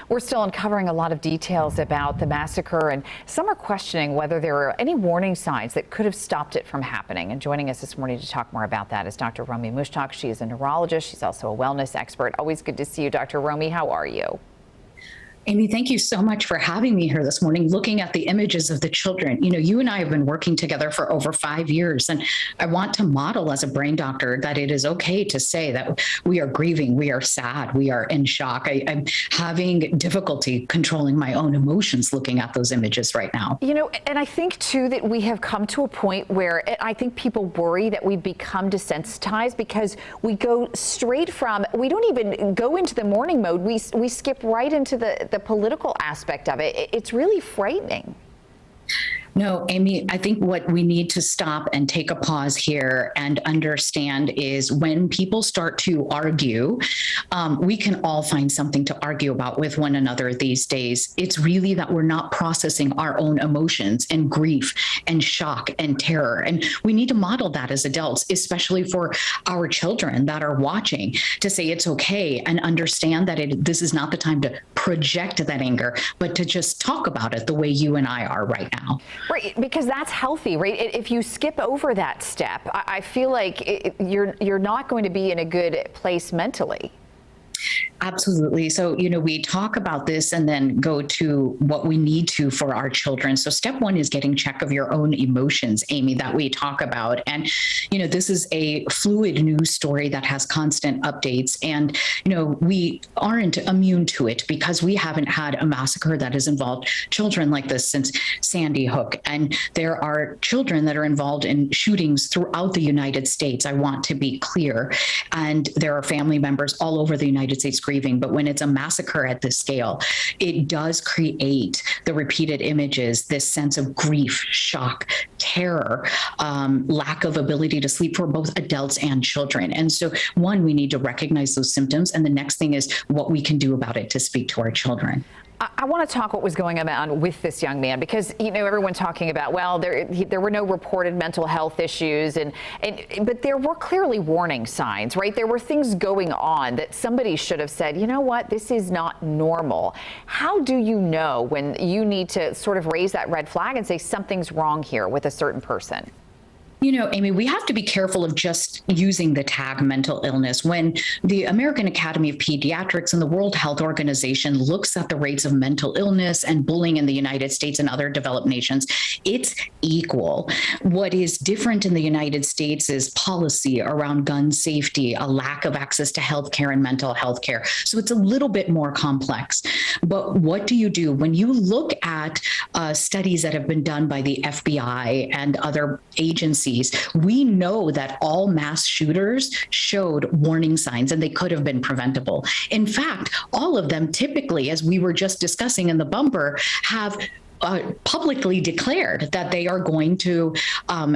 We're still uncovering a lot of details about the massacre, and some are questioning whether there are any warning signs that could have stopped it from happening. And joining us this morning to talk more about that is Dr. Romie. She is a neurologist. She's also a wellness expert. Always good to see you, Dr. Romie. How are you? Amy, thank you so much for having me here this morning, looking at the images of the children. You know, you and I have been working together for over 5 years, and I want to model as a brain doctor that it is okay to say that we are grieving, we are sad, we are in shock. I'm having difficulty controlling my own emotions looking at those images right now. You know, and I think, too, that we have come to a point where I think people worry that we've become desensitized because we go straight from, we don't even go into the mourning mode. We skip right into the political aspect of it. It's really frightening. No, Amy, I think what we need to stop and take a pause here and understand is when people start to argue, we can all find something to argue about with one another these days. It's really that we're not processing our own emotions and grief and shock and terror. And we need to model that as adults, especially for our children that are watching, to say it's okay and understand that this is not the time to project that anger, but to just talk about it the way you and I are right now. Right, because that's healthy, right? If you skip over that step, I feel like you're not going to be in a good place mentally. Absolutely. So, you know, we talk about this and then go to what we need to for our children. So step one is getting check of your own emotions, Amy, that we talk about. And, you know, this is a fluid news story that has constant updates. And, you know, we aren't immune to it because we haven't had a massacre that has involved children like this since Sandy Hook. And there are children that are involved in shootings throughout the United States. I want to be clear. And there are family members all over the United States grieving, but when it's a massacre at this scale, it does create the repeated images, this sense of grief, shock, terror, lack of ability to sleep for both adults and children. And so, one, we need to recognize those symptoms, and the next thing is what we can do about it to speak to our children. I want to talk what was going on with this young man, because, you know, everyone's talking about, well, there were no reported mental health issues, but there were clearly warning signs, right? There were things going on that somebody should have said, you know what, this is not normal. How do you know when you need to sort of raise that red flag and say something's wrong here with a certain person? You know, Amy, we have to be careful of just using the tag mental illness. When the American Academy of Pediatrics and the World Health Organization looks at the rates of mental illness and bullying in the United States and other developed nations, it's equal. What is different in the United States is policy around gun safety, a lack of access to healthcare and mental health care. So it's a little bit more complex. But what do you do when you look at studies that have been done by the FBI and other agencies? We know that all mass shooters showed warning signs and they could have been preventable. In fact, all of them typically, as we were just discussing in the bumper, have publicly declared that they are going to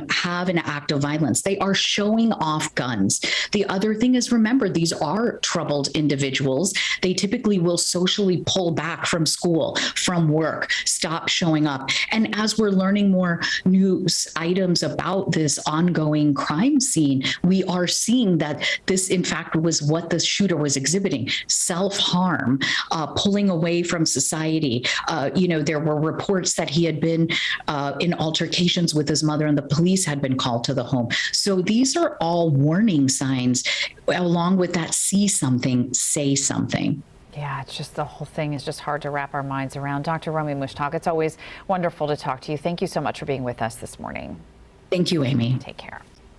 have an act of violence. They are showing off guns. The other thing is, remember, these are troubled individuals. They typically will socially pull back from school, from work, stop showing up. And as we're learning more news items about this ongoing crime scene, we are seeing that this, in fact, was what the shooter was exhibiting: self-harm, pulling away from society. You know, there were reports that he had been in altercations with his mother and the police had been called to the home. So these are all warning signs. Along with that, see something, say something. Yeah, it's just, the whole thing is just hard to wrap our minds around. Dr. Romie, it's always wonderful to talk to you. Thank you so much for being with us this morning. Thank you, Amy. Take care.